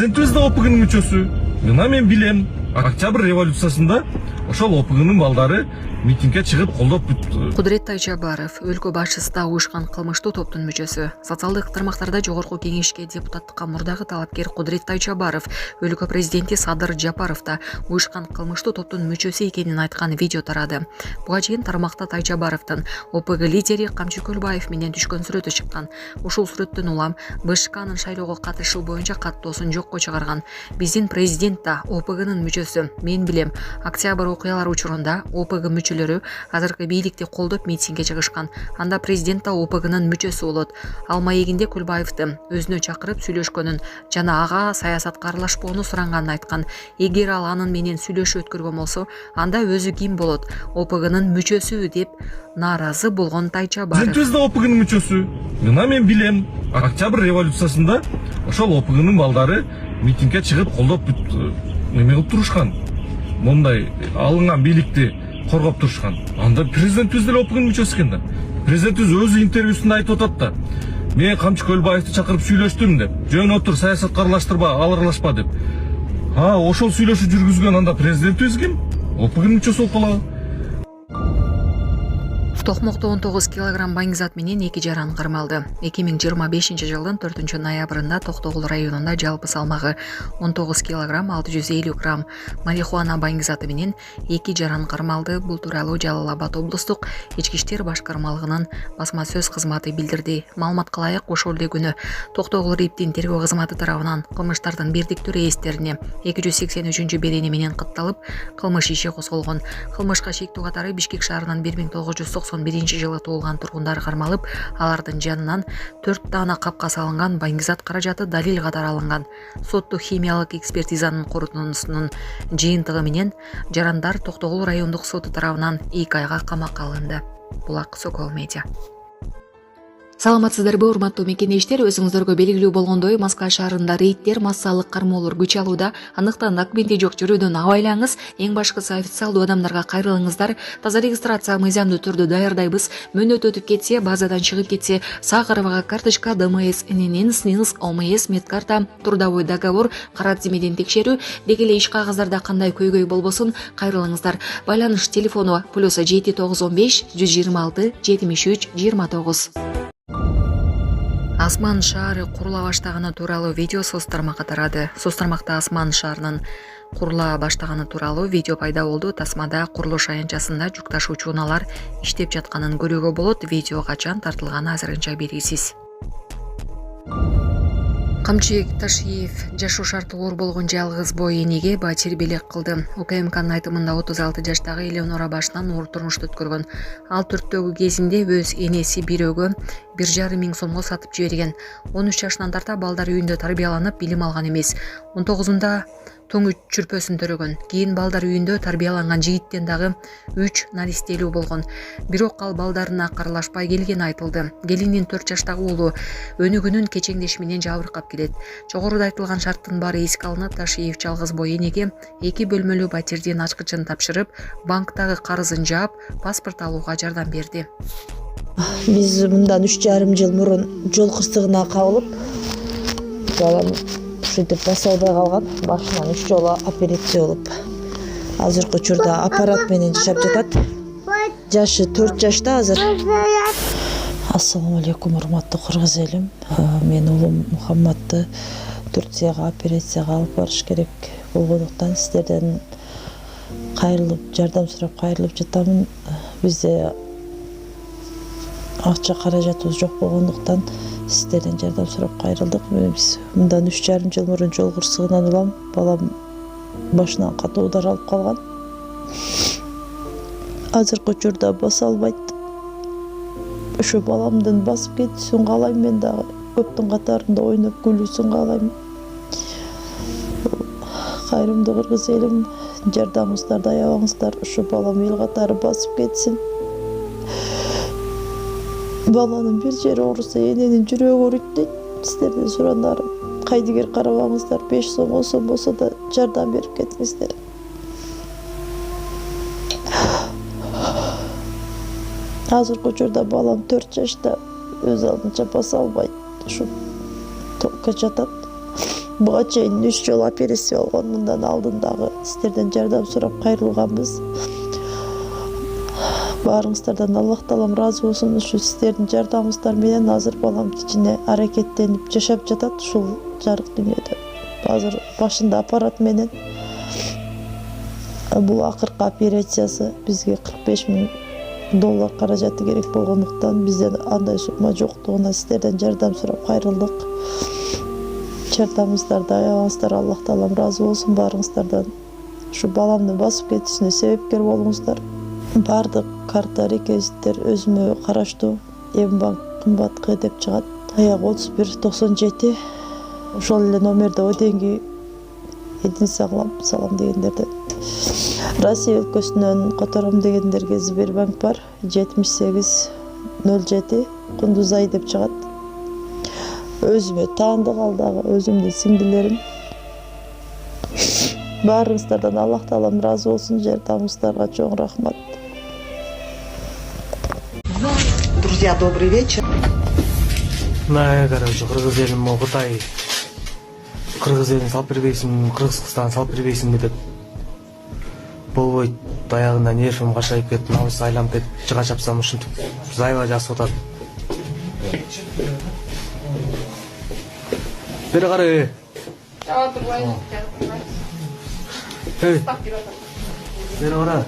Президентибиз да ОПГнын мүчөсү. Мына мен билем, Октябрь революциясында ошол ОПГнын балдары митингге чыгып колдоп бүттү. Кудурет Тайчабаров өлкө башчысында уюшкан кылмыштуу топтун мүчөсү. Социалдык тармактарда жогорку кеңешке депутаттыкка мурдагы талапкер Кудурет Тайчабаров өлкө президенти Садыр Жапаров да уюшкан кылмыштуу топтун мүчөсү экенин айткан видео тарады. Буга чейин тармакта Тайчабаровдун ОПГ лидери Камчы Көлбаев менен түшкөн сүрөтү чыккан. Ушул сүрөттөн улам БШКнын шайлоого катышуу боюнча каттоосун жокко чыгарган. Биздин президент да ОПГнын мүчөсү. Мен билем, Октябрь окуялары учурунда ОПГ мүчөлөрү азыркы бийликти колдоп митингге чыгышкан. Анда президент да ОПГнын мүчөсү болот. Ал маегинде Көлбаевди өзүнө чакырып сүйлөшкөнүн жана ага саясатка аралашпоону суранганын айткан. Эгер ал анын менен сүйлөшүү өткөргөн болсо, анда өзү ким болот? ОПГнын мүчөсү деп нааразы болгон Тайчабаров. Президентибиз да ОПГнын мүчөсү. Мына мен билем, Октябрь революциясында ошол ОПГнын балдары митингге чыгып колдоп бүттү. Неме кылып турушкан? Мондай алынган бийликти коргоп турушкан. Анда президентибиз деле ОПГнын мүчөсү экен да. Президентибиз өзү интервьюсунда айтып атат да. Мен Камчы Көлбаевди чакырып сүйлөштүм деп. Жөн отур, саясатка аралаштырба, аралашпа деп. Ошол сүйлөшүү жүргүзгөн анда президентибиз ким? ОПГнын мүчөсү болуп калабы? Токмокто 19 килограмм баңгизат менен 2 жаран кармалды. 2025 жылдын 4 ноябрында Токтогул районунда жалпы салмагы 19 килограмм 650 грамм марихуана баңгизаты менен 2 жаран кармалды. Бул тууралуу Жалал Абад облустук ички иштер башкармалыгынын басма сөз кызматы билдирди. Маалыматка ылайык, ошол эле күнү Токтогул РИПтин тергөө кызматы тарабынан кылмыштардын бирдиктүү рейстерине 283 берени менен катталып, кылмыш иши козголгон. Кылмышка шектүү катары Бишкек шаарынын 1991 жылы туулган тургундар кармалып, алардын жанынан 4 даана капка салынган баңгизат каражаты далил катары алынган. Соттук химиялык экспертизанын корутундусунун жыйынтыгы менен жарандар Токтогул райондук соту тарабынан 2 айга камакка алынды. Булак Сокол Медиа. Саламатсыздарбы, урматтуу мекенештер, өзүңүздөргө белгилүү болгондой, Москва шаарында рейдтер, массалык кармоолор күч алууда. Андыктан документи жок жүрүүдөн абайлаңыз. Эң башкысы официалдуу адамдарга кайрылыңыздар. Таза регистрация мыйзамдуу түрдө даярдайбыз. Мөөнөт өтүп кетсе, базадан чыгып кетсе, сакыровага карточка, ДМС, ННН, СНИЛС, ОМС, медкарта, трудовой договор, кара тизмеден текшерүү, деги эле иш кагаздарда кандай көйгөй болбосун, кайрылыңыздар. Байланыш телефону +7 915 126 73 29. Асман шаары курула баштаганы тууралуу видео соц тармакка тарады. Соц тармакта Асман шаарынын курула баштаганы тууралуу видео пайда болду. Тасмада курулуш аянтчасында жүк ташуучу унаалар иштеп жатканын көрүүгө болот. Видео качан тартылганы азырынча белгисиз. Камчы Ташиев жашоо шарты оор болгон жалгыз бой энеге батир белек кылды. УКМКнын айтымында 36 жаштагы Элеонора башынан оор турмушту өткөргөн. Ал 4-төгү кезинде өз энеси бирөөгө 1,5 миң сомго сатып жиберген. 13 жашынан тарта балдар үйүндө тарбияланып билим алган эмес. 19-унда тоң чүрпөсүн төрөгөн. Кийин балдар үйүндө тарбияланган жигиттен дагы 3 наристелүү болгон. Бирок ал балдарына каралашпай келгени айтылды. Келиндин 4 жаштагы уулу өнүгүүнүн кечеңдеш менен жабыркап келет. Жогоруда айтылган шарттын баары эске алынып, Ташиев жалгыз бой энеге 2 бөлмөлүү батирдин ачкычын тапшырып, банктагы карызын жаап, паспорт алууга жардам берди. Биз мындан 3,5 жыл мурун жол кырсыгына кабылып, балам ушинтип баса албай калган. Башынан 3 жолу операция болуп, азыркы учурда аппарат менен жашап жатат. Жашы 4 жашта азыр. Ассаламу алейкум, урматтуу кыргыз элим. Мен уулум Мухаммадты Турцияга операцияга алып барыш керек болгондуктан сиздерден кайрылып, жардам сурап кайрылып жатамын. Бизде акча каражатыбыз жок болгондуктан сиздерден жардам сурап кайрылдык. Биз мындан 3,5 жыл мурун жол кырсыгынан улам балам башынан катуу удар алып калган. Азыркы учурда баса албайт. Ошо баламдын басып кетүүсүн каалайм, мен дагы көптүн катарында ойноп күлүүсүн каалайм. Кайрымдуу кыргыз элим, жардамыңыздарды аябаңыздар. Ошо балам эл катары басып кетсин. Баланын бир жери ооруса, эненин жүрөгү ооруйт дейт. Сиздерден сурандарым, кайдыгер карабаңыздар, 5 сом 10 сом болсо да жардам берип кетиңиздер. Азыркы учурда балам 4 жашта, өз алдынча баса албайт. Ушу токко жатат. Буга чейин 3 жолу операция болгон. Мындан алдын дагы сиздерден жардам сурап кайрылганбыз. Баарыңыздардан Аллах таалам разы болсун. Ушу сиздердин жардамыңыздар менен азыр балам кичине аракеттенип жашап жатат ушул жарык дүйнөдө. Азыр башында аппарат менен. Бул акыркы операциясы бизге $45,000 каражаты керек болгондуктан бизден андай сумма жоктугуна сиздерден жардам сурап кайрылдык. Жардамыңыздарды аябаңыздар. Аллах таалам разы болсун баарыңыздардан. Ушу баламдын басып кетишине себепкер болуңуздар. Бардык карта реквизиттер өзүмө караштуу. Эмбанк кымбат деп чыгат. Аяк 3197. Ошол эле номерде оденги Эдин салам дегендерде. Россия өлкөсүнөн котором дегендерге Сбербанк бар. 7807 Кундузай деп чыгат. Өзүмө таандык ал дагы өзүмдүн сиңдилерим. Баарыңыздардан Аллах таалам разы болсун. Жардамыңыздарга чоң рахмат. Друзья, добрый вечер. Короче, Кыргыз элин Кытай, Кыргыз элин салып бербейсиң, Кыргызстан салып бербейсиң деп. Болбойт, аягында нервим кашайып кетип, намыс айланып кетип, жыга чапсам ушинтип зайыба жасап атат. Бери кара. Бери кара.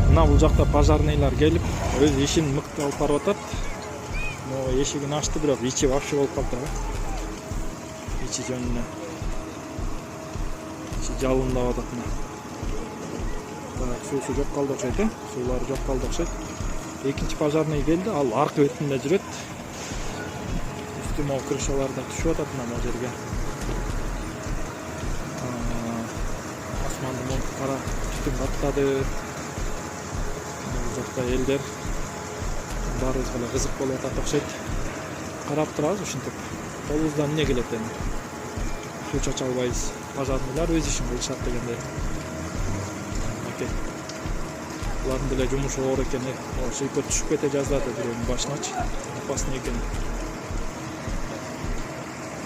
Мына бул жакта пожарныйлар келип, өз ишин мыкты алып барып атат. Могу эшигин ачты, бирок ичи вообще болуп калды. Ичи жөнүнө. Ичи жалындап атат мына. Суусу жок калды окшойт, суулары жок калды окшойт. Экинчи пожарный келди, ал аркы бетинде жүрөт. Үстү могу крышалар да түшүп атат мына жерге. Асманды монтуп кара түтүн каптады. Жакта элдер баарыбызга эле кызык болуп атат окшойт. Карап турабыз ушинтип. Колубуздан эмне келет эми? Суу чача албайбыз. Пожарныйлар өз ишин кылышат дегендей. Булардын деле жумушу оор экен. Шыйпы түшүп кете жаздады бирөөнүн башыначы. Опасный экен.